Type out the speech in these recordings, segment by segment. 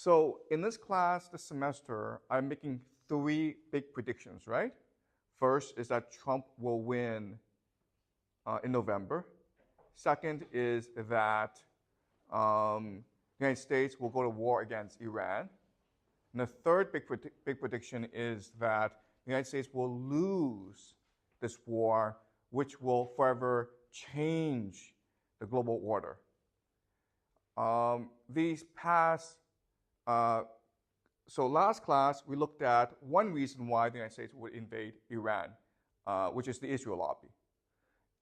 So in this class this semester, I'm making 3 big predictions, right? First is that Trump will win in November. Second is that the United States will go to war against Iran. And the third big prediction is that the United States will lose this war, which will forever change the global order. So last class, we looked at one reason why the United States would invade Iran, which is the Israel lobby.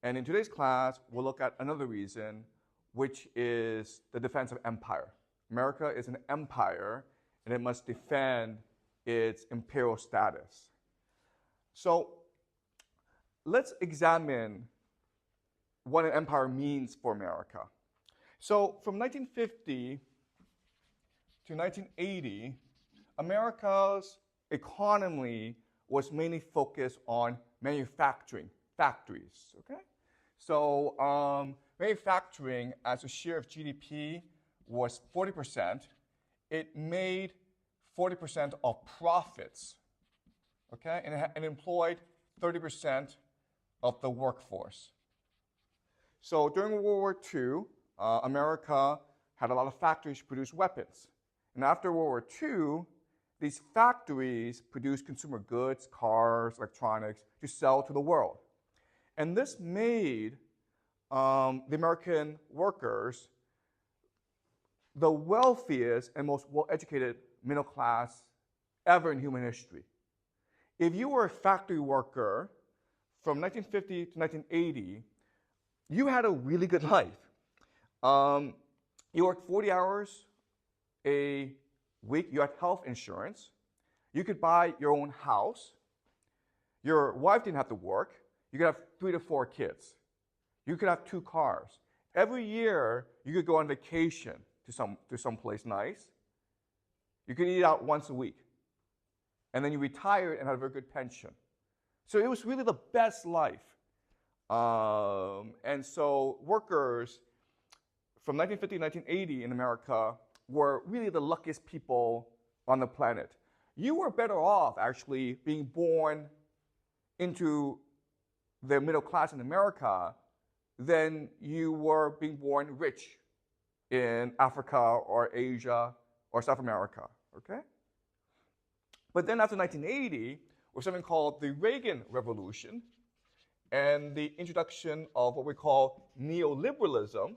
And in today's class, we'll look at another reason, which is the defense of empire. America is an empire, and it must defend its imperial status. So let's examine what an empire means for America. So from 1950 to 1980, America's economy was mainly focused on manufacturing, factories, okay? So manufacturing as a share of GDP was 40%. It made 40% of profits, okay? And it employed 30% of the workforce. So during World War II, America had a lot of factories to produce weapons. And after World War II, these factories produced consumer goods, cars, electronics, to sell to the world. And this made the American workers the wealthiest and most well-educated middle class ever in human history. If you were a factory worker from 1950 to 1980, you had a really good life. You worked 40 hours a week. You had health insurance. You could buy your own house. Your wife didn't have to work. You could have 3 to 4 kids. You could have 2 cars. Every year, you could go on vacation to some place nice. You could eat out once a week. And then you retired and had a very good pension. So it was really the best life. And so workers from 1950 to 1980 in America were really the luckiest people on the planet. You were better off actually being born into the middle class in America than you were being born rich in Africa or Asia or South America, okay? But then after 1980, was something called the Reagan Revolution and the introduction of what we call neoliberalism.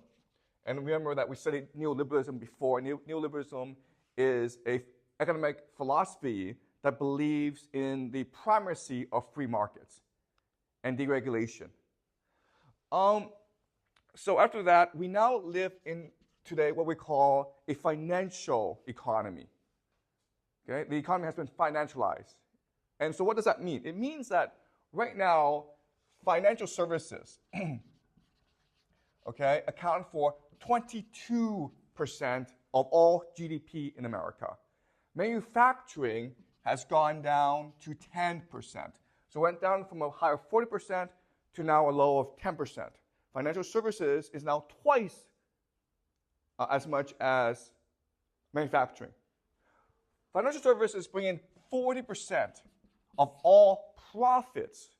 And remember that we studied neoliberalism before. Neoliberalism is an economic philosophy that believes in the primacy of free markets and deregulation. So after that, we now live in today what we call a financial economy. Okay? The economy has been financialized. And so what does that mean? It means that right now, financial services okay, account for 22% of all GDP in America. Manufacturing has gone down to 10%. So it went down from a high of 40% to now a low of 10%. Financial services is now twice as much as manufacturing. Financial services bring in 40% of all profits.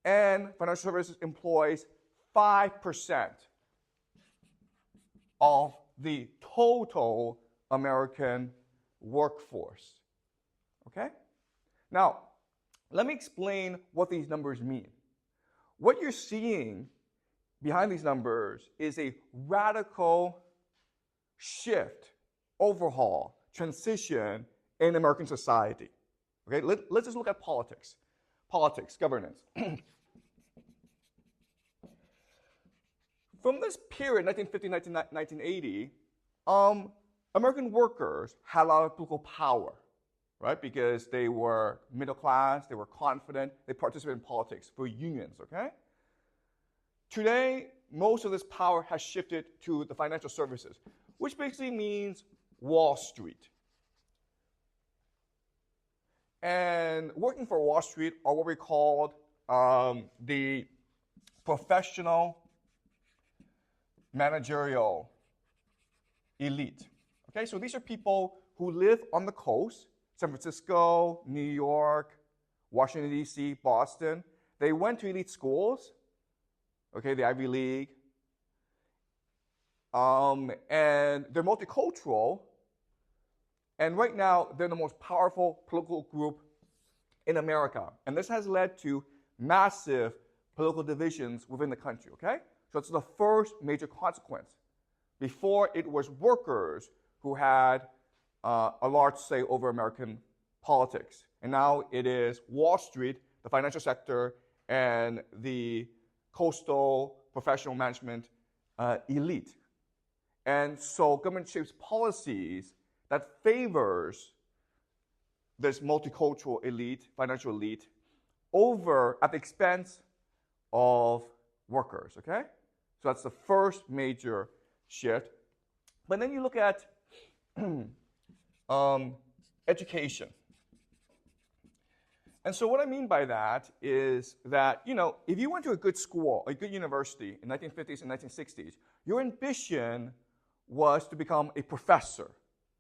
And financial services employs 5% of the total American workforce. Okay? Now, let me explain what these numbers mean. What you're seeing behind these numbers is a radical shift, overhaul, transition in American society. Okay? Let's just look at politics. Politics, governance. From this period, 1950, 1980, American workers had a lot of political power, right? Because they were middle class, they were confident, they participated in politics for unions, okay? Today, most of this power has shifted to the financial services, which basically means Wall Street. And working for Wall Street are what we called the professional managerial elite. Okay, so these are people who live on the coast, San Francisco, New York, Washington, D.C., Boston. They went to elite schools, okay, the Ivy League, and they're multicultural, and right now they're the most powerful political group in America. And this has led to massive political divisions within the country, okay? So it's the first major consequence. Before, it was workers who had a large say over American politics. And now it is Wall Street, the financial sector, and the coastal professional management elite. And so government shapes policies that favors this multicultural elite, financial elite, over at the expense of workers, okay? So that's the first major shift. But then you look at education. And so what I mean by that is that, you know, if you went to a good school, a good university in the 1950s and 1960s, your ambition was to become a professor,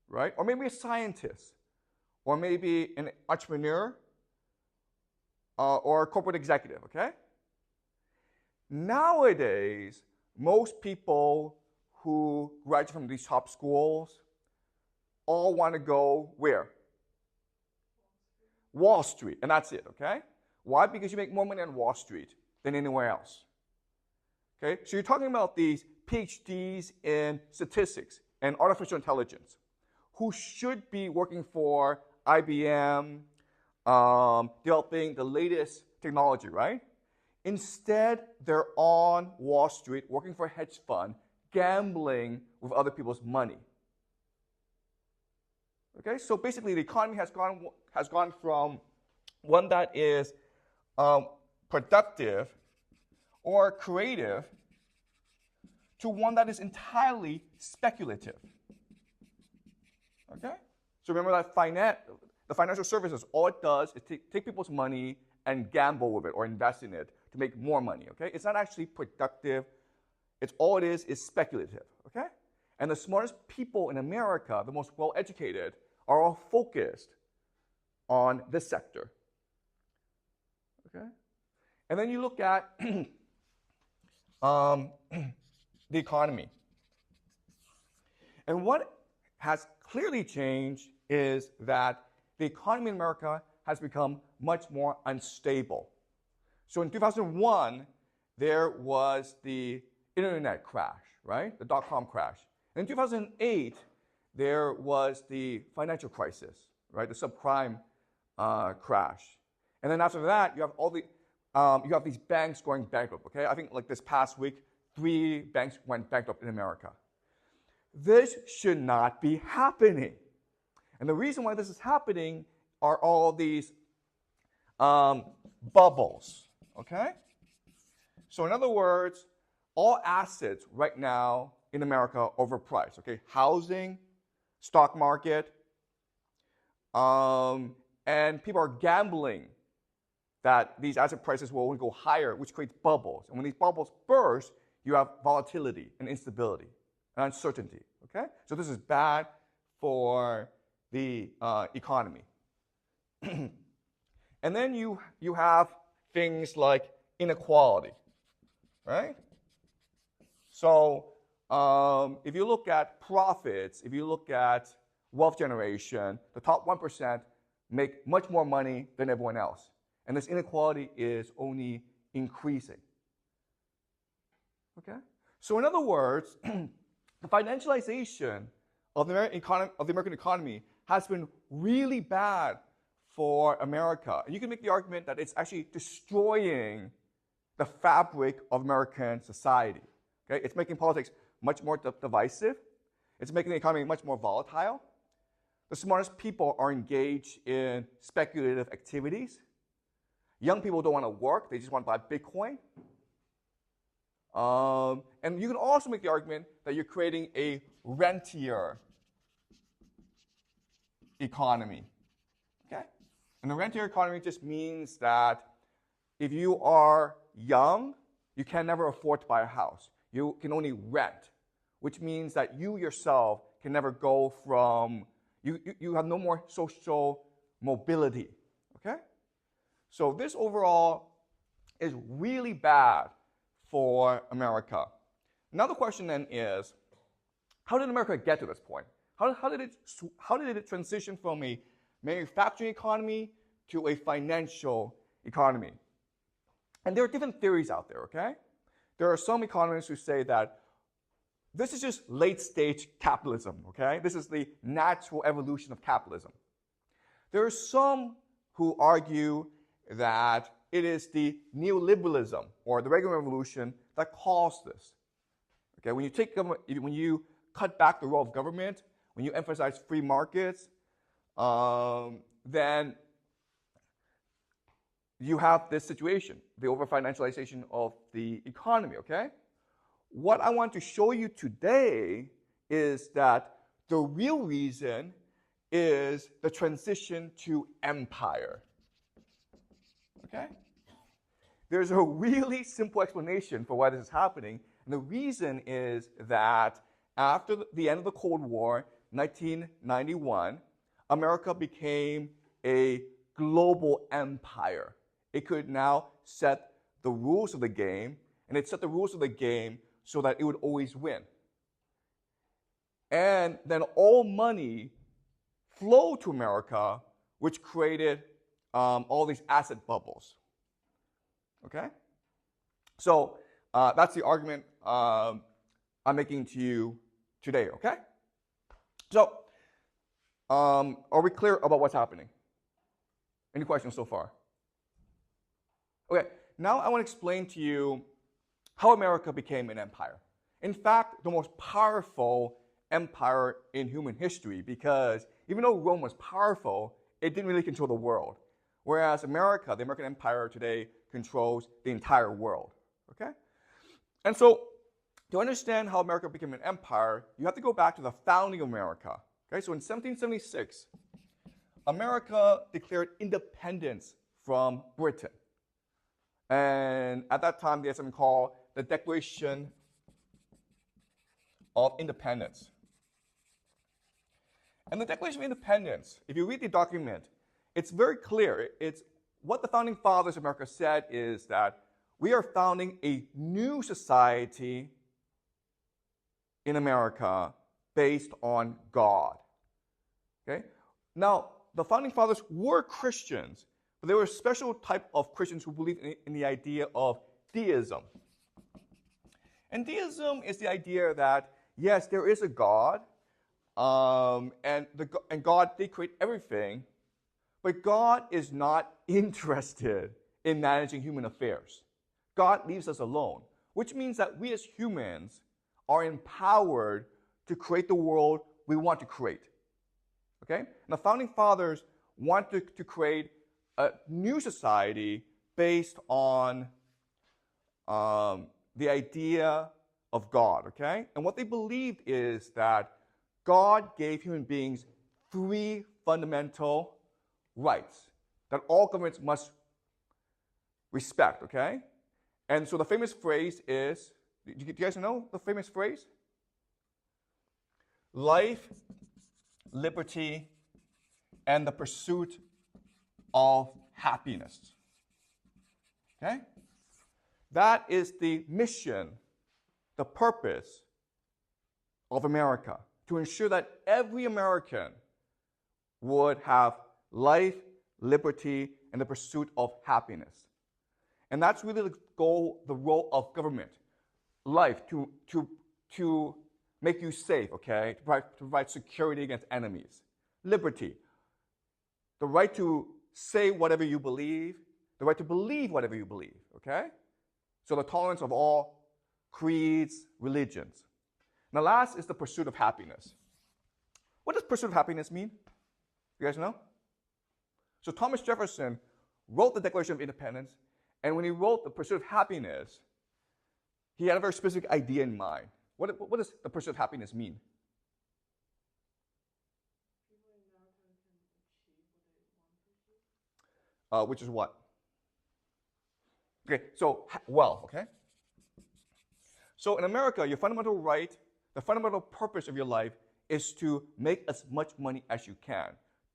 right? Or maybe a scientist, or maybe an entrepreneur, or a corporate executive, okay? Nowadays, most people who graduate from these top schools all want to go where? Wall Street, and that's it, okay? Why? Because you make more money on Wall Street than anywhere else. Okay? So you're talking about these PhDs in statistics and artificial intelligence who should be working for IBM, developing the latest technology, right? Instead, they're on Wall Street working for a hedge fund, gambling with other people's money. Okay, so basically the economy has gone from one that is productive or creative to one that is entirely speculative. Okay? So remember that the financial services, all it does is take people's money and gamble with it or invest in it to make more money. Okay? It's not actually productive. It's all it is speculative. Okay? And the smartest people in America, the most well-educated, are all focused on this sector. Okay? And then you look at the economy. And what has clearly changed is that the economy in America has become much more unstable. So in 2001, there was the internet crash, right? The dot-com crash. And in 2008, there was the financial crisis, right? The subprime crash. And then after that, you have all the you have these banks going bankrupt. Okay, I think like this past week, 3 banks went bankrupt in America. This should not be happening. And the reason why this is happening are all these bubbles. Okay. So in other words, all assets right now in America are overpriced. Okay, housing, stock market, and people are gambling that these asset prices will only go higher, which creates bubbles. And when these bubbles burst, you have volatility and instability and uncertainty. Okay, so this is bad for the economy. And then you have things like inequality, right? So if you look at profits, if you look at wealth generation, the top 1% make much more money than everyone else. And this inequality is only increasing. Okay? So in other words, the financialization of the American economy has been really bad for America. And you can make the argument that it's actually destroying the fabric of American society. Okay? It's making politics much more divisive. It's making the economy much more volatile. The smartest people are engaged in speculative activities. Young people don't want to work. They just want to buy Bitcoin. And you can also make the argument that you're creating a rentier economy. Okay? And the rentier economy just means that if you are young, you can never afford to buy a house. You can only rent, which means that you yourself can never go from, you have no more social mobility, okay? So this overall is really bad for America. Now the question then is, how did America get to this point? How did it transition from a manufacturing economy to a financial economy? And there are different theories out there, okay? There are some economists who say that this is just late-stage capitalism, okay? This is the natural evolution of capitalism. There are some who argue that it is the neoliberalism or the Reagan Revolution that caused this. Okay, when you cut back the role of government, when you emphasize free markets, then you have this situation, the over-financialization of the economy, okay? What I want to show you today is that the real reason is the transition to empire, okay? There's a really simple explanation for why this is happening, and the reason is that after the end of the Cold War, 1991, America became a global empire. It could now set the rules of the game, and it set the rules of the game so that it would always win. And then all money flowed to America, which created all these asset bubbles. Okay? So that's the argument I'm making to you today, okay? So are we clear about what's happening? Any questions so far? Okay, now I want to explain to you how America became an empire. In fact, the most powerful empire in human history, because even though Rome was powerful, it didn't really control the world. Whereas America, the American empire today, controls the entire world, okay? And so, to understand how America became an empire, you have to go back to the founding of America, okay? So in 1776, America declared independence from Britain. And at that time, they had something called the Declaration of Independence. And the Declaration of Independence, if you read the document, it's very clear. It's what the founding fathers of America said is that we are founding a new society in America based on God. Okay? Now, the founding fathers were Christians, but they were a special type of Christians who believed in the idea of deism. And deism is the idea that, yes, there is a God, and God did create everything, but God is not interested in managing human affairs. God leaves us alone, which means that we as humans are empowered to create the world we want to create. Okay? And the founding fathers wanted to create a new society based on the idea of God, okay? And what they believed is that God gave human beings 3 fundamental rights that all governments must respect, okay? And so the famous phrase is, do you guys know the famous phrase? Life, liberty, and the pursuit of happiness. Okay? That is the mission, the purpose of America, to ensure that every American would have life, liberty, and the pursuit of happiness. And that's really the goal, the role of government. Life, to make you safe, okay? To provide security against enemies. Liberty, the right to say whatever you believe, the right to believe whatever you believe, okay? So the tolerance of all creeds, religions. And the last is the pursuit of happiness. What does pursuit of happiness mean? You guys know? So Thomas Jefferson wrote the Declaration of Independence, and when he wrote the pursuit of happiness, he had a very specific idea in mind. What does the pursuit of happiness mean? Which is what? Okay, so wealth, okay? So in America, your fundamental right, the fundamental purpose of your life is to make as much money as you can,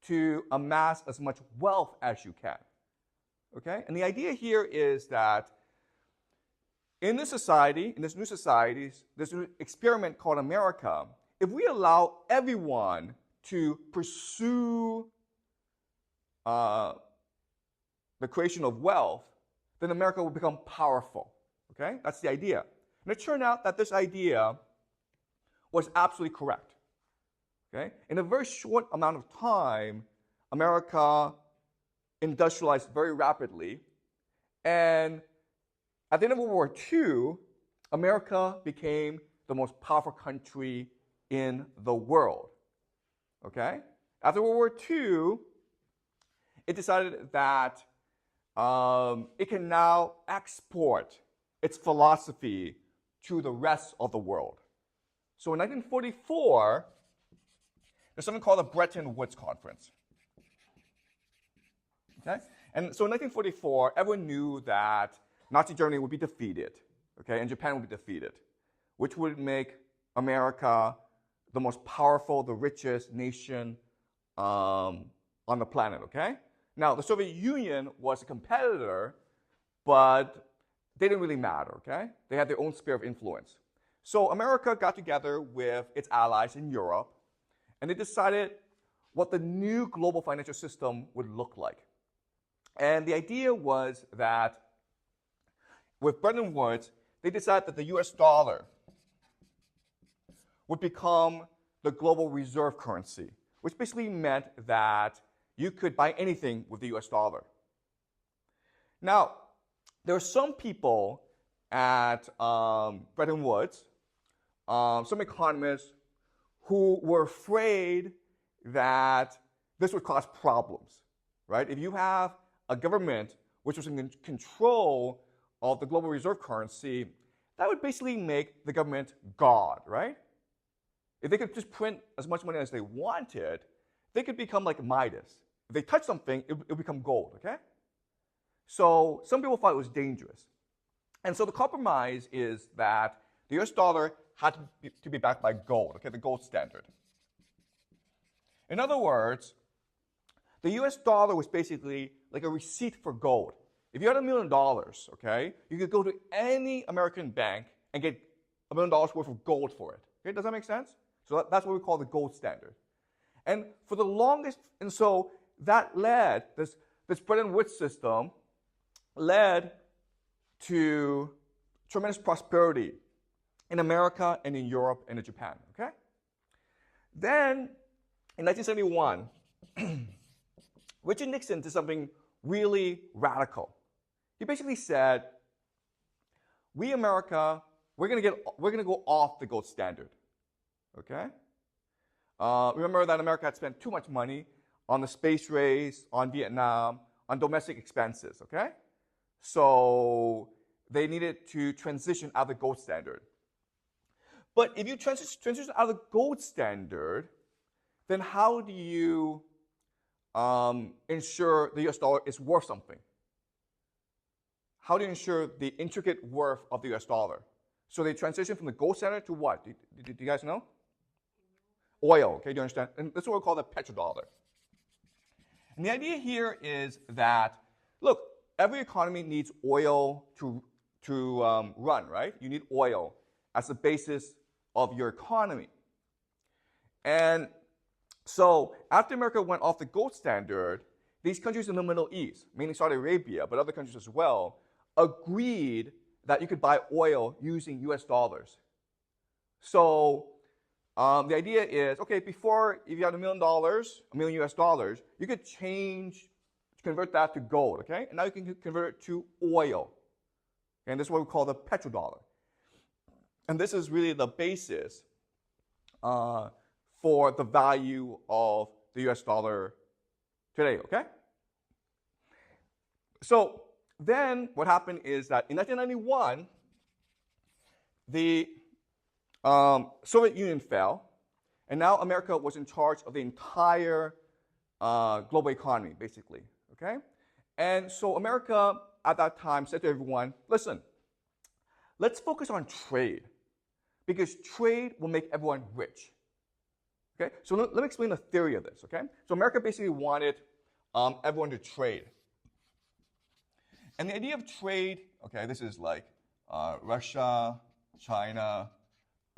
to amass as much wealth as you can. Okay? And the idea here is that in this society, in this new societies, this new experiment called America, if we allow everyone to pursue the creation of wealth, then America will become powerful. Okay? That's the idea. And it turned out that this idea was absolutely correct. Okay? In a very short amount of time, America industrialized very rapidly. And at the end of World War II, America became the most powerful country in the world. Okay? After World War II, it decided that it can now export its philosophy to the rest of the world. So in 1944, there's something called the Bretton Woods Conference. Okay? And so in 1944, everyone knew that Nazi Germany would be defeated, okay, and Japan would be defeated, which would make America the most powerful, the richest nation on the planet, okay? Now, the Soviet Union was a competitor, but they didn't really matter, okay? They had their own sphere of influence. So America got together with its allies in Europe, and they decided what the new global financial system would look like. And the idea was that with Bretton Woods, they decided that the US dollar would become the global reserve currency, which basically meant that you could buy anything with the US dollar. Now, there are some people at Bretton Woods, some economists, who were afraid that this would cause problems, right? If you have a government which was in control of the global reserve currency, that would basically make the government God, right? If they could just print as much money as they wanted, they could become like Midas. If they touch something, it would become gold, okay? So some people thought it was dangerous. And so the compromise is that the US dollar had to be backed by gold, okay, the gold standard. In other words, the US dollar was basically like a receipt for gold. If you had $1 million, okay, you could go to any American bank and get $1 million worth of gold for it. Okay, does that make sense? So that's what we call the gold standard. And for the longest, and so that led, this Bretton Woods system led to tremendous prosperity in America and in Europe and in Japan, okay? Then, in 1971, Richard Nixon did something really radical. He basically said, we America, we're going to go off the gold standard, okay? Remember that America had spent too much money on the space race, on Vietnam, on domestic expenses, okay? So they needed to transition out of the gold standard. But if you transition out of the gold standard, then how do you ensure the US dollar is worth something? How do you ensure the intricate worth of the US dollar? So they transition from the gold standard to what? Do you guys know? Oil, okay, do you understand? And this is what we call the petrodollar. And the idea here is that, look, every economy needs oil to run, right? You need oil as the basis of your economy. And so after America went off the gold standard, these countries in the Middle East, mainly Saudi Arabia, but other countries as well, agreed that you could buy oil using US dollars. So the idea is, okay, before, if you had $1 million, $1 million US dollars, you could convert that to gold, okay? And now you can convert it to oil. Okay? And this is what we call the petrodollar. And this is really the basis for the value of the US dollar today, okay? So then what happened is that in 1991, the Soviet Union fell, and now America was in charge of the entire global economy, basically, okay? And so America at that time said to everyone, listen, let's focus on trade, because trade will make everyone rich. Okay, so let me explain the theory of this, okay? So America basically wanted everyone to trade. And the idea of trade, okay, this is like Russia, China,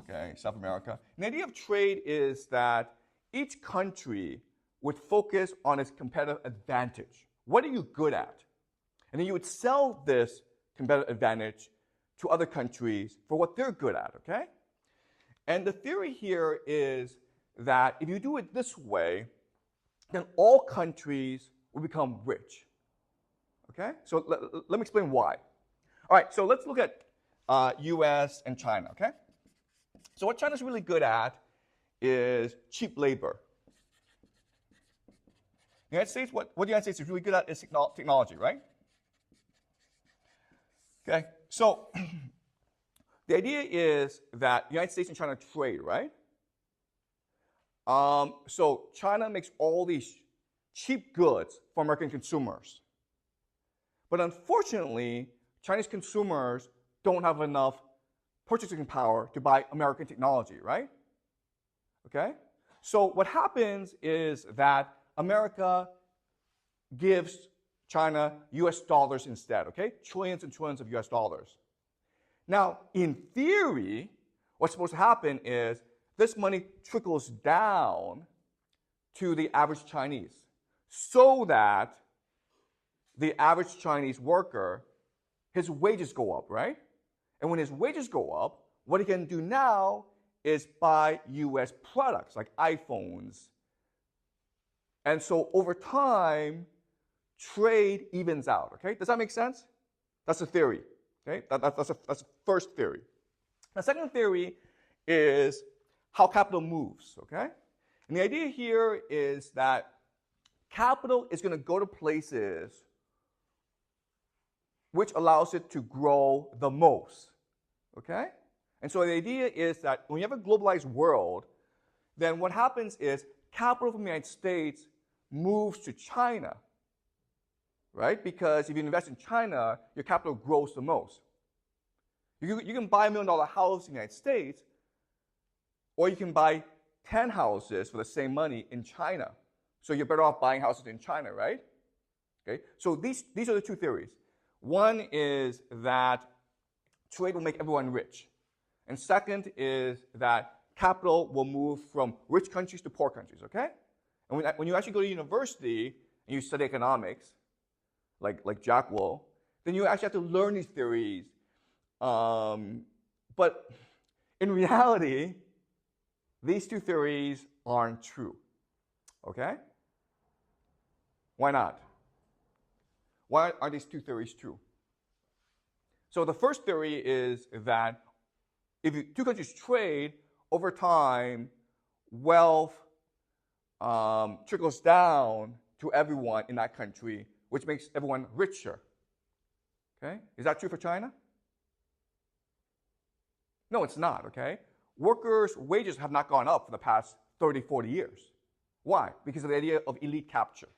okay, South America. And the idea of trade is that each country would focus on its competitive advantage. What are you good at? And then you would sell this competitive advantage to other countries for what they're good at, okay? And the theory here is that if you do it this way, then all countries will become rich. Okay? So let me explain why. All right, so let's look at US and China, okay? So what China's really good at is cheap labor. The United States, what the United States is really good at is technology, right? Okay, so the idea is that the United States and China trade, right? So China makes all these cheap goods for American consumers. But unfortunately, Chinese consumers don't have enough purchasing power to buy American technology, right? Okay? So what happens is that America gives China US dollars instead, okay? Trillions and trillions of US dollars. Now, in theory, what's supposed to happen is this money trickles down to the average Chinese so that the average Chinese worker, his wages go up, right? And when his wages go up, what he can do now is buy US products like iPhones. And so over time, trade evens out, okay? Does that make sense? That's a theory, okay? That's the first theory. The second theory is how capital moves, okay? And the idea here is that capital is going to go to places which allows it to grow the most, okay? And so the idea is that when you have a globalized world, then what happens is capital from the United States moves to China, right? Because if you invest in China, your capital grows the most. You can buy $1 million house in the United States, or you can buy 10 houses for the same money in China. So you're better off buying houses in China, right? Okay. So these are the two theories. One is that trade will make everyone rich. And second is that capital will move from rich countries to poor countries, okay? And when you actually go to university and you study economics, like Jack will, then you actually have to learn these theories. But in reality, these two theories aren't true, okay? Why not? Why are these two theories true? So the first theory is that if two countries trade, over time, wealth trickles down to everyone in that country, which makes everyone richer. Okay? Is that true for China? No, it's not, okay? Workers' wages have not gone up for the past 30, 40 years. Why? Because of the idea of elite capture.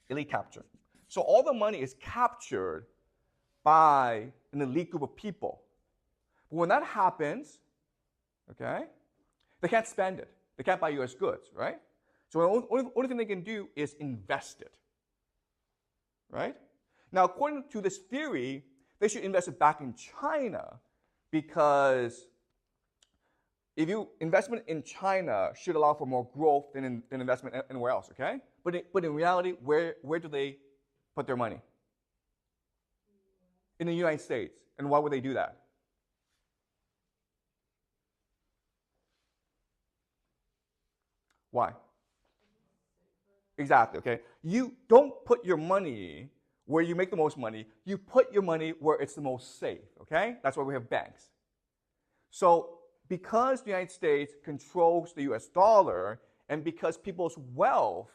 Elite capture. So all the money is captured by an elite group of people. But when that happens, okay, they can't spend it. They can't buy US goods, right? So the only thing they can do is invest it, right? Now, according to this theory, they should invest it back in China because investment in China should allow for more growth than investment anywhere else, okay? But in reality, where do they put their money? In the United States. And why would they do that? Why? Exactly, okay? You don't put your money where you make the most money. You put your money where it's the most safe, okay? That's why we have banks. So because the United States controls the US dollar, and because people's wealth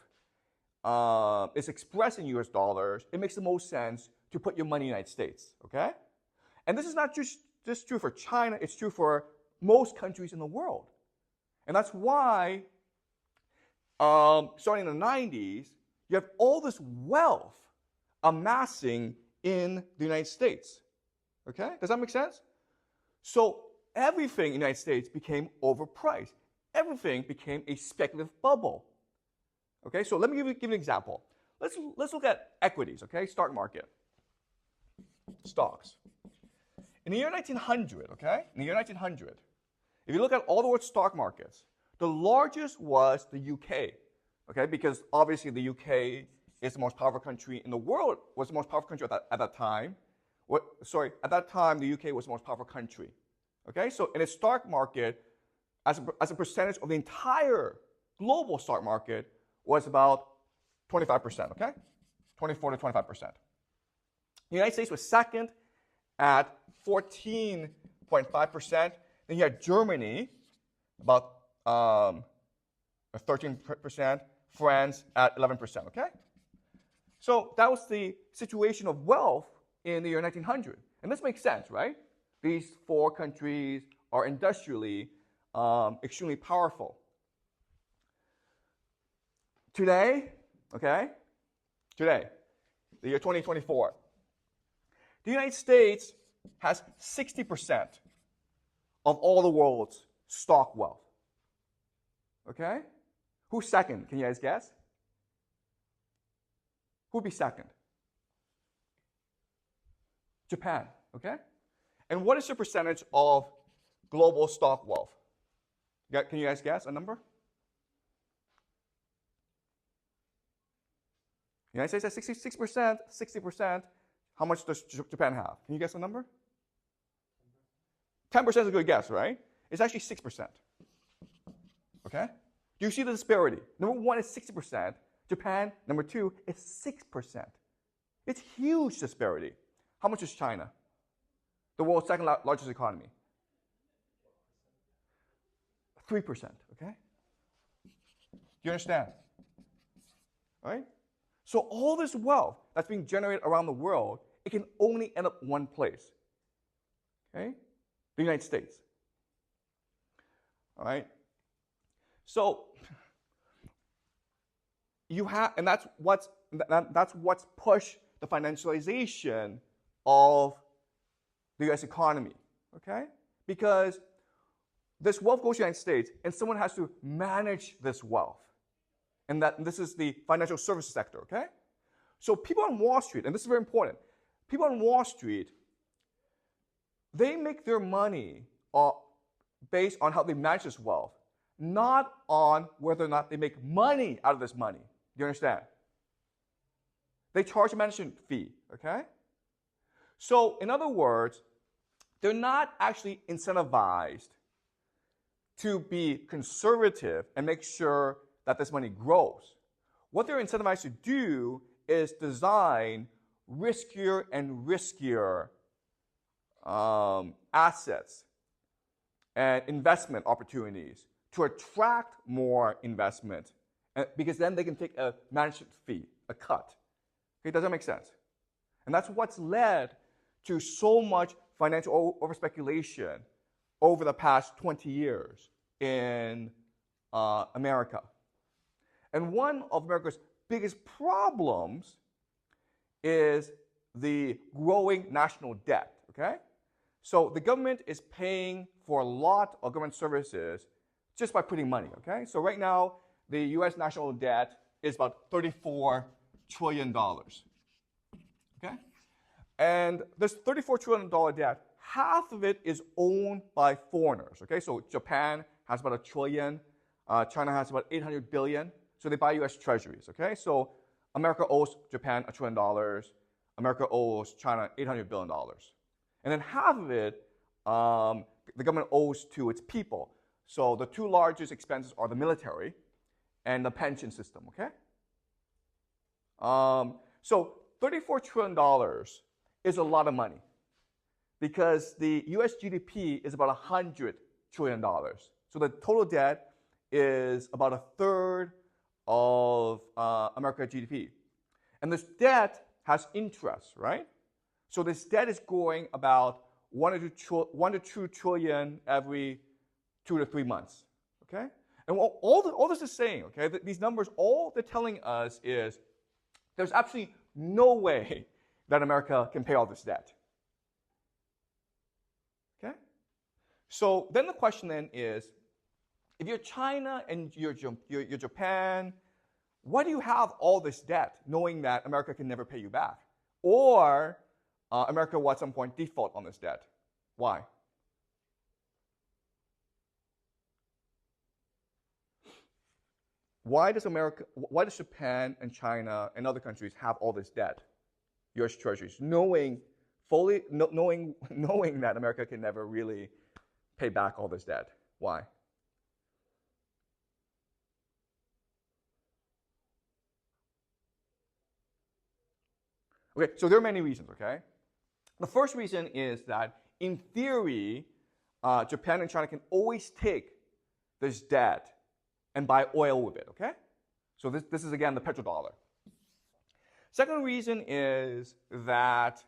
is expressed in US dollars, it makes the most sense to put your money in the United States, okay? And this is not just true for China, it's true for most countries in the world. And that's why, starting in the 90s, you have all this wealth amassing in the United States, okay? Does that make sense? So everything in the United States became overpriced. Everything became a speculative bubble. Okay, so let me give you an example. Let's look at equities, okay, stock market. Stocks. In the year 1900, okay, in the year 1900, if you look at all the world's stock markets, the largest was the UK, okay, because obviously the UK is the most powerful country in the world, was the most powerful country at that time. At that time, the UK was the most powerful country. Okay, so in its stock market, as a percentage of the entire global stock market, was about 25%, okay? 24 to 25%. The United States was second at 14.5%. Then you had Germany, about 13%, France at 11%, okay? So that was the situation of wealth in the year 1900. And this makes sense, right? These four countries are industrially extremely powerful. Today, okay, the year 2024, the United States has 60% of all the world's stock wealth. Okay? Who's second? Can you guys guess? Who would be second? Japan, okay? And what is the percentage of global stock wealth? Can you guys guess a number? The United States has 66%, 60%. How much does Japan have? Can you guess the number? 10% is a good guess, right? It's actually 6%. Okay? Do you see the disparity? Number one is 60%. Japan, number two, is 6%. It's huge disparity. How much is China? The world's second largest economy. 3%, okay? Do you understand? All right? So all this wealth that's being generated around the world, it can only end up one place. Okay? The United States. All right? So you have, and that's what's pushed the financialization of the US economy. Okay? Because this wealth goes to the United States, and someone has to manage this wealth. And this is the financial services sector, okay? So people on Wall Street, and this is very important, people on Wall Street, they make their money based on how they manage this wealth, not on whether or not they make money out of this money. Do you understand? They charge a management fee, okay? So in other words, they're not actually incentivized to be conservative and make sure that this money grows. What they're incentivized to do is design riskier and riskier assets and investment opportunities to attract more investment, because then they can take a management fee, a cut. Okay, does that make sense? And that's what's led to so much financial overspeculation over the past 20 years in America. And one of America's biggest problems is the growing national debt, okay? So the government is paying for a lot of government services just by putting money, okay? So right now, the US national debt is about $34 trillion, okay? And this $34 trillion debt, half of it is owned by foreigners, okay? So Japan has about $1 trillion, China has about $800 billion. So they buy US treasuries, okay? So America owes Japan $1 trillion. America owes China $800 billion. And then half of it, the government owes to its people. So the two largest expenses are the military and the pension system, okay? So $34 trillion is a lot of money because the US GDP is about $100 trillion. So the total debt is about a third of America's GDP. And this debt has interest, right? So this debt is growing about 1 to 2 trillion every 2 to 3 months, okay? And all this is saying, okay, these numbers, all they're telling us is there's absolutely no way that America can pay all this debt, okay? So then the question then is, if you're China and you're Japan, why do you have all this debt knowing that America can never pay you back? Or America will at some point default on this debt. Why? Why does Japan and China and other countries have all this debt, U.S. treasuries, knowing that America can never really pay back all this debt? Why? Okay, so there are many reasons, okay? The first reason is that, in theory, Japan and China can always take this debt and buy oil with it, okay? So this is, again, the petrodollar. Second reason is that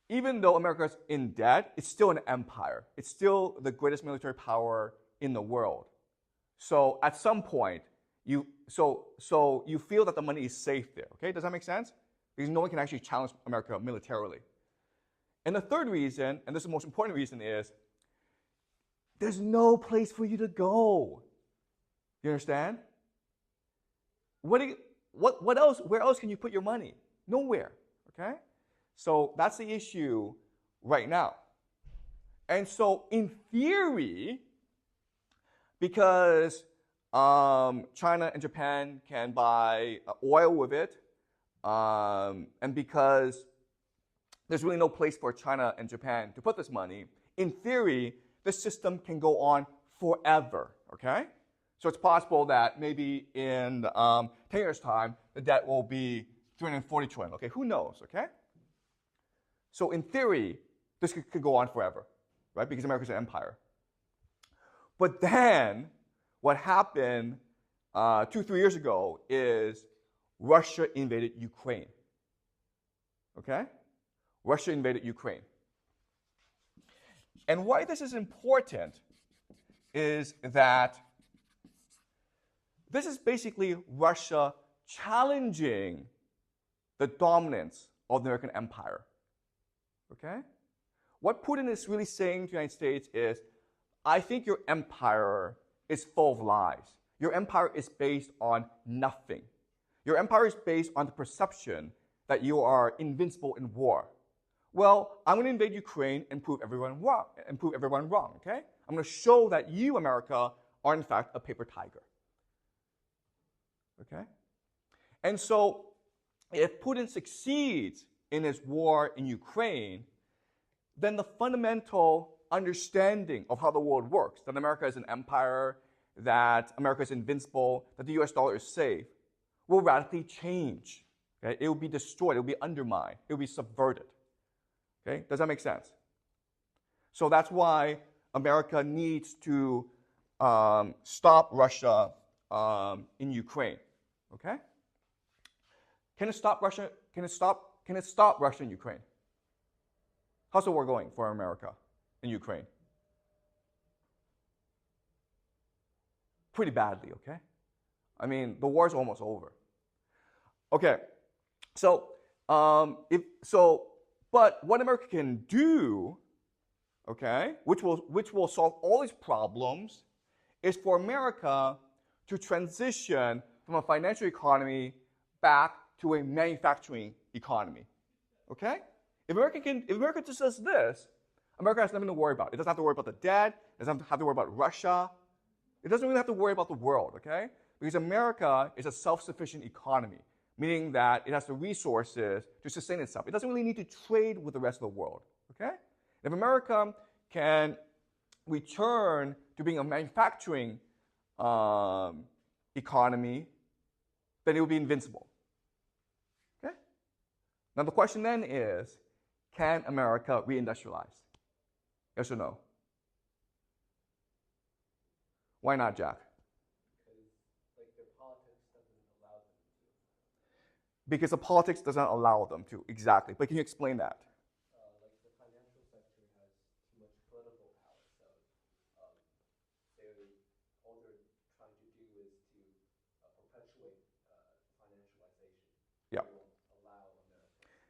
even though America is in debt, it's still an empire. It's still the greatest military power in the world. So at some point, you feel that the money is safe there, okay? Does that make sense? Because no one can actually challenge America militarily. And the third reason, and this is the most important reason, is there's no place for you to go. You understand? What else? Where else can you put your money? Nowhere, okay? So that's the issue right now. And so in theory, because China and Japan can buy oil with it, and because there's really no place for China and Japan to put this money, in theory, this system can go on forever, okay? So it's possible that maybe in 10 years' time, the debt will be 340 trillion, okay? Who knows, okay? So in theory, this could go on forever, right? Because America's an empire. But then, what happened 2-3 years ago is Russia invaded Ukraine, okay? Russia invaded Ukraine. And why this is important is that this is basically Russia challenging the dominance of the American empire, okay? What Putin is really saying to the United States is, I think your empire is full of lies. Your empire is based on nothing. Your empire is based on the perception that you are invincible in war. Well, I'm going to invade Ukraine and prove everyone wrong, okay? I'm going to show that you, America, are in fact a paper tiger. Okay? And so, if Putin succeeds in his war in Ukraine, then the fundamental understanding of how the world works, that America is an empire, that America is invincible, that the US dollar is safe, will radically change. Okay? It will be destroyed, it will be undermined, it will be subverted. Okay? Does that make sense? So that's why America needs to stop Russia in Ukraine. Okay? Can it stop Russia? Can it stop Russia in Ukraine? How's the war going for America in Ukraine? Pretty badly, okay? I mean, the war's almost over. Okay, so but what America can do, okay, which will solve all these problems, is for America to transition from a financial economy back to a manufacturing economy. Okay? If America just does this, America has nothing to worry about. It doesn't have to worry about the debt. It doesn't have to worry about Russia. It doesn't really have to worry about the world, okay? Because America is a self-sufficient economy, meaning that it has the resources to sustain itself. It doesn't really need to trade with the rest of the world, okay? If America can return to being a manufacturing economy, then it will be invincible. Okay? Now the question then is, can America reindustrialize? Yes or no? Why not, Jack? Because the politics doesn't allow them to, exactly. But can you explain that? Like the financial sector has too much political power, so all they're trying to do is to perpetuate financialization. Yeah. They won't allow America to.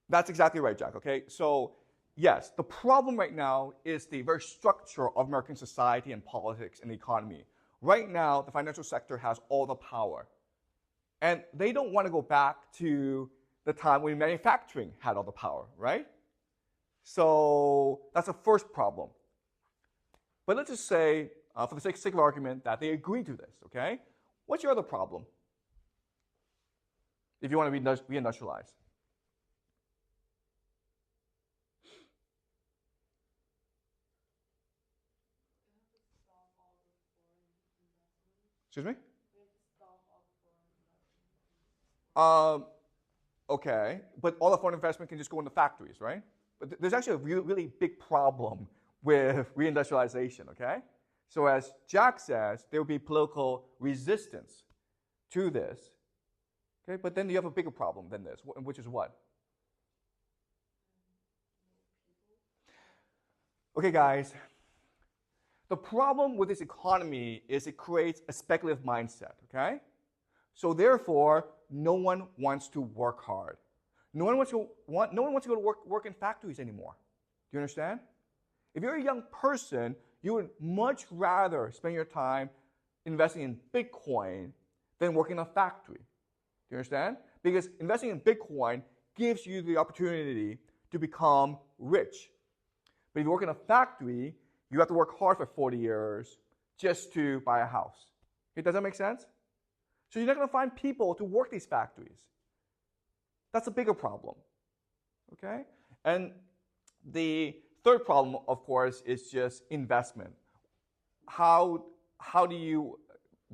That's exactly right, Jack, okay? So yes, the problem right now is the very structure of American society and politics and the economy. Right now, the financial sector has all the power. And they don't want to go back to the time when manufacturing had all the power, right? So that's the first problem. But let's just say, for the sake of argument, that they agree to this, okay? What's your other problem if you want to reindustrialize? Excuse me? Okay, but all the foreign investment can just go into factories, right? But there's actually a really big problem with reindustrialization, okay? So as Jack says, there will be political resistance to this, okay? But then you have a bigger problem than this, which is what? Okay, guys, the problem with this economy is it creates a speculative mindset, okay? So therefore, no one wants to work hard. No one wants to go to work in factories anymore. Do you understand? If you're a young person, you would much rather spend your time investing in Bitcoin than working in a factory. Do you understand? Because investing in Bitcoin gives you the opportunity to become rich. But if you work in a factory, you have to work hard for 40 years just to buy a house. Okay, does that make sense? So you're not going to find people to work these factories. That's a bigger problem. Okay? And the third problem, of course, is just investment. How do you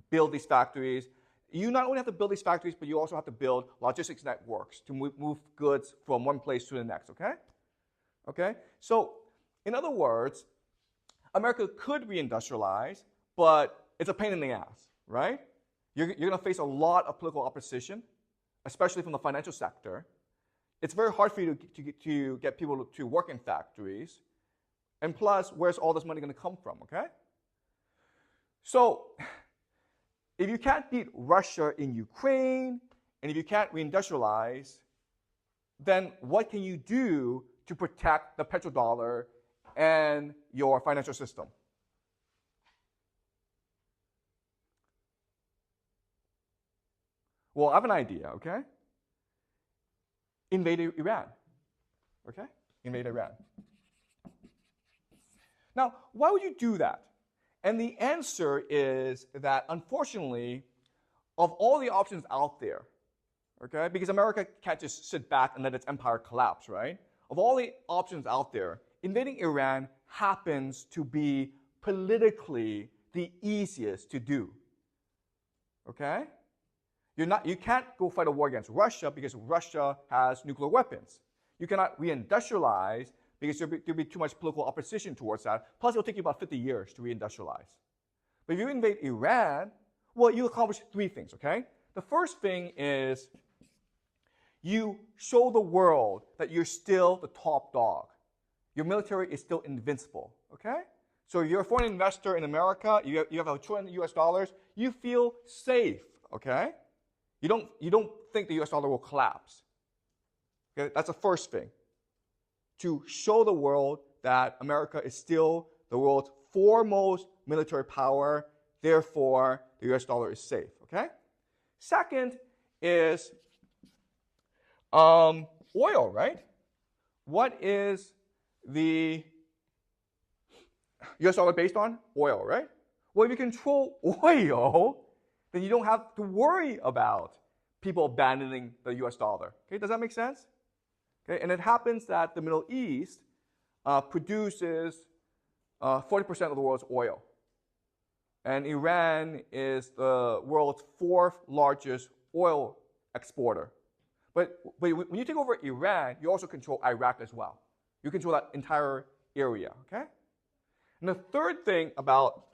build these factories? You not only have to build these factories, but you also have to build logistics networks to move goods from one place to the next, okay? Okay? So, in other words, America could reindustrialize, but it's a pain in the ass, right? You're going to face a lot of political opposition, especially from the financial sector. It's very hard for you to get people to work in factories. And plus, where's all this money going to come from, okay? So, if you can't beat Russia in Ukraine, and if you can't reindustrialize, then what can you do to protect the petrodollar and your financial system? Well, I have an idea, okay? Invade Iran, okay? Invade Iran. Now, why would you do that? And the answer is that, unfortunately, of all the options out there, okay, because America can't just sit back and let its empire collapse, right? Of all the options out there, invading Iran happens to be politically the easiest to do, okay? You can't go fight a war against Russia because Russia has nuclear weapons. You cannot reindustrialize because there'll be too much political opposition towards that. Plus, it'll take you about 50 years to reindustrialize. But if you invade Iran, well, you accomplish three things, okay? The first thing is you show the world that you're still the top dog. Your military is still invincible, okay? So if you're a foreign investor in America, you have $1 trillion US dollars, you feel safe, okay? You don't think the US dollar will collapse. Okay? That's the first thing. To show the world that America is still the world's foremost military power, therefore the US dollar is safe, okay? Second is oil, right? What is the US dollar based on? Oil, right? Well, if you control oil, then you don't have to worry about people abandoning the US dollar. Okay, does that make sense? Okay, and it happens that the Middle East produces 40% of the world's oil. And Iran is the world's fourth largest oil exporter. But when you take over Iran, you also control Iraq as well. You control that entire area, okay? And the third thing about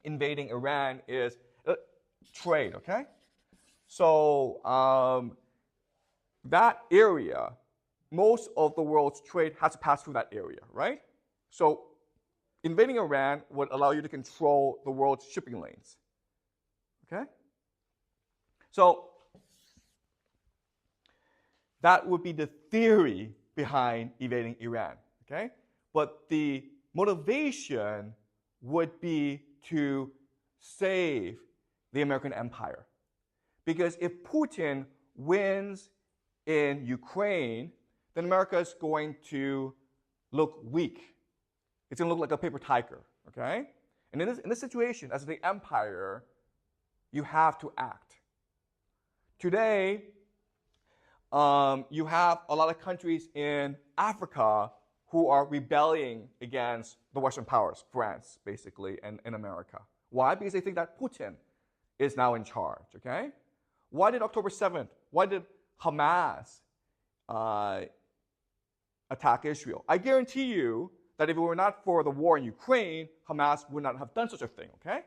invading Iran is trade, okay? So that area, most of the world's trade has to pass through that area, right? So invading Iran would allow you to control the world's shipping lanes, okay? So that would be the theory behind invading Iran, okay? But the motivation would be to save the American empire. Because if Putin wins in Ukraine, then America is going to look weak. It's going to look like a paper tiger, okay? And in this situation, as the empire, you have to act. Today, you have a lot of countries in Africa who are rebelling against the Western powers, France, basically, and America. Why? Because they think that Putin is now in charge, okay? Why did October 7th, why did Hamas attack Israel? I guarantee you that if it were not for the war in Ukraine, Hamas would not have done such a thing, okay?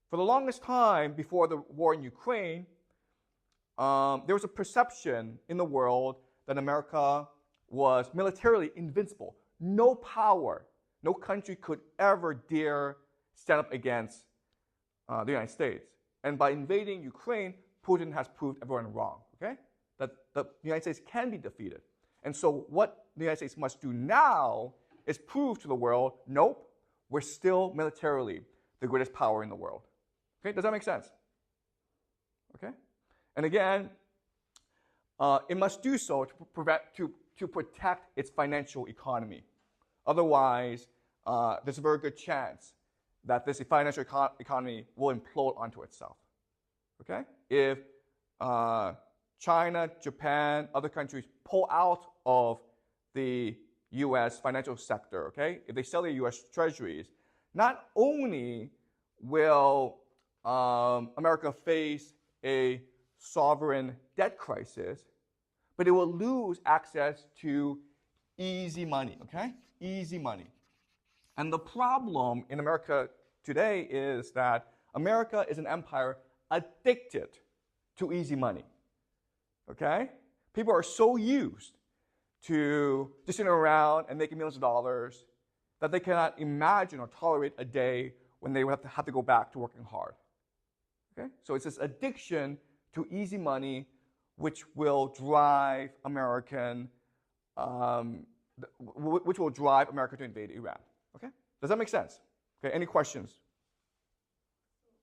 For the longest time before the war in Ukraine, there was a perception in the world that America was militarily invincible. No power, no country could ever dare stand up against the United States. And by invading Ukraine, Putin has proved everyone wrong, okay? That the United States can be defeated. And so what the United States must do now is prove to the world, nope, we're still militarily the greatest power in the world. Okay, does that make sense? Okay? And again, it must do so to protect its financial economy. Otherwise, there's a very good chance that this financial economy will implode onto itself. Okay? If China, Japan, other countries pull out of the U.S. financial sector, okay? If they sell their U.S. treasuries, not only will America face a sovereign debt crisis, but it will lose access to easy money, okay? Easy money. And the problem in America today is that America is an empire addicted to easy money, okay? People are so used to just sitting around and making millions of dollars that they cannot imagine or tolerate a day when they would have to go back to working hard, okay? So it's this addiction to easy money which will drive America to invade Iran. Okay? Does that make sense? Okay, any questions?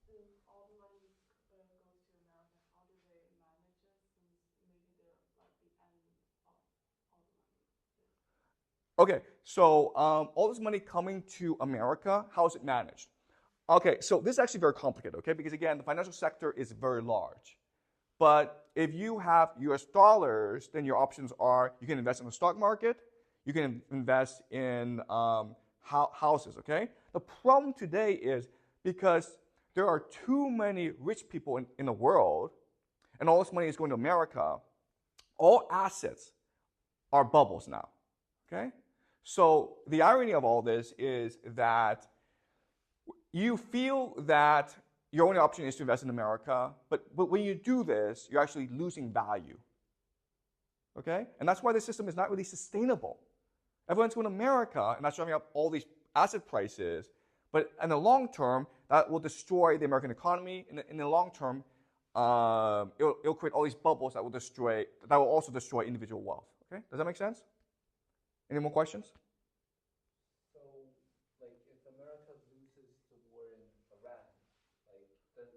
So if all the money goes to America, how do they manage it since maybe they're like the end of all the money? Okay, so all this money coming to America, how is it managed? Okay, so this is actually very complicated, okay? Because again, the financial sector is very large. But if you have US dollars, then your options are you can invest in the stock market, you can invest in houses, okay? The problem today is because there are too many rich people in the world, and all this money is going to America, all assets are bubbles now, okay? So the irony of all this is that you feel that your only option is to invest in America, but when you do this, you're actually losing value, okay? And that's why the system is not really sustainable. Everyone's going to America, and that's driving up all these asset prices, but in the long term, that will destroy the American economy. In the long term, it'll create all these bubbles that will also destroy individual wealth, okay? Does that make sense? Any more questions? So, like, if America loses the war in Iran, like, then,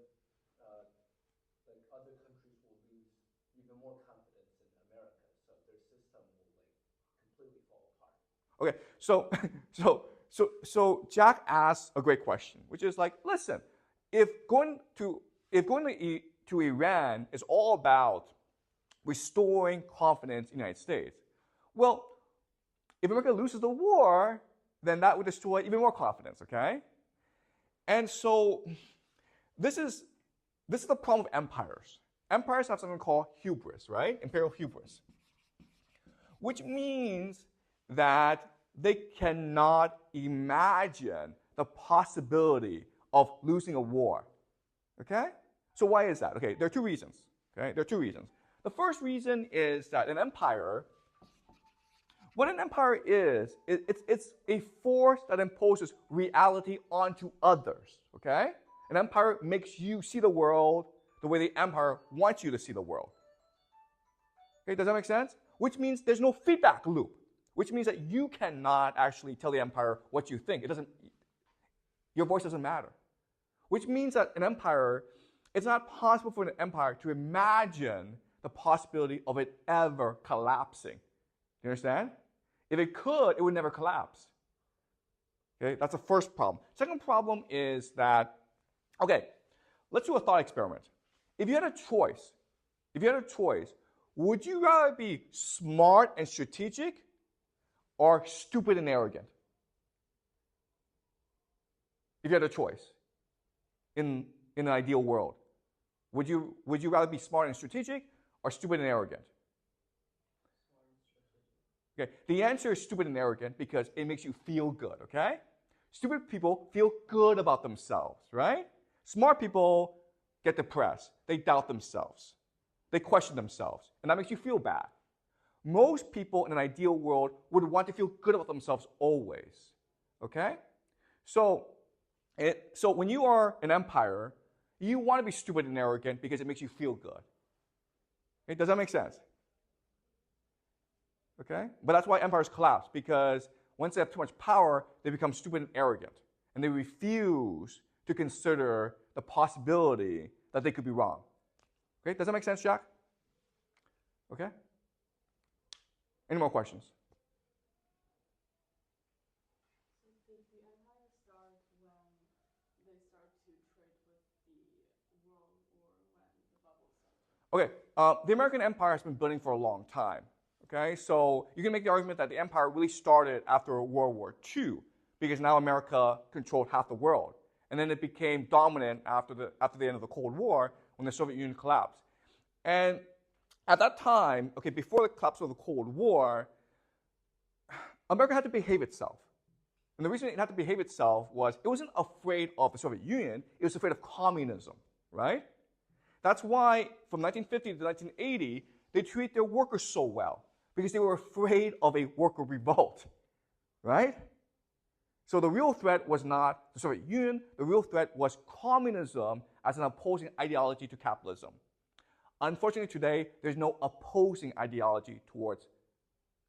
like, other countries will lose even more confidence in America, so their system will, like, completely fall apart. Okay, so Jack asked a great question, which is like, listen, if going to Iran is all about restoring confidence in the United States, well, if America loses the war, then that would destroy even more confidence, okay? And so this is the problem of empires. Empires have something called hubris, right? Imperial hubris, which means that they cannot imagine the possibility of losing a war, okay? So why is that? Okay, there are two reasons, okay? There are two reasons. The first reason is that what an empire is, it's a force that imposes reality onto others, okay? An empire makes you see the world the way the empire wants you to see the world. Okay, does that make sense? Which means there's no feedback loop. which means that you cannot actually tell the empire what you think. Your voice doesn't matter. Which means that an empire, it's not possible for an empire to imagine the possibility of it ever collapsing. You understand? If it could, it would never collapse. Okay, that's the first problem. Second problem is that, okay, let's do a thought experiment. If you had a choice, would you rather be smart and strategic or stupid and arrogant? If you had a choice in an ideal world, would you rather be smart and strategic or stupid and arrogant? Okay, the answer is stupid and arrogant because it makes you feel good, okay? Stupid people feel good about themselves, right? Smart people get depressed. They doubt themselves. They question themselves, and that makes you feel bad. Most people in an ideal world would want to feel good about themselves always, okay? So when you are an empire, you want to be stupid and arrogant because it makes you feel good. Okay, does that make sense? Okay? But that's why empires collapse, because once they have too much power, they become stupid and arrogant. And they refuse to consider the possibility that they could be wrong. Okay? Does that make sense, Jack? Okay? Any more questions? So did the empire start when they start to trade with the world or when the bubble started? Okay, the American empire has been building for a long time. Okay, so you can make the argument that the empire really started after World War II, because now America controlled half the world. And then it became dominant after the end of the Cold War, when the Soviet Union collapsed. And at that time, okay, before the collapse of the Cold War, America had to behave itself. And the reason it had to behave itself was it wasn't afraid of the Soviet Union, it was afraid of communism, right? That's why from 1950 to 1980, they treated their workers so well, because they were afraid of a worker revolt, right? So the real threat was not the Soviet Union, the real threat was communism as an opposing ideology to capitalism. Unfortunately today, there's no opposing ideology towards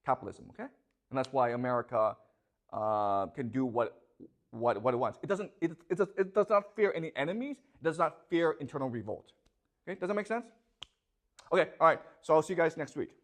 capitalism, okay? And that's why America can do what it wants. It does not fear any enemies, it does not fear internal revolt. Okay, does that make sense? Okay, all right, so I'll see you guys next week.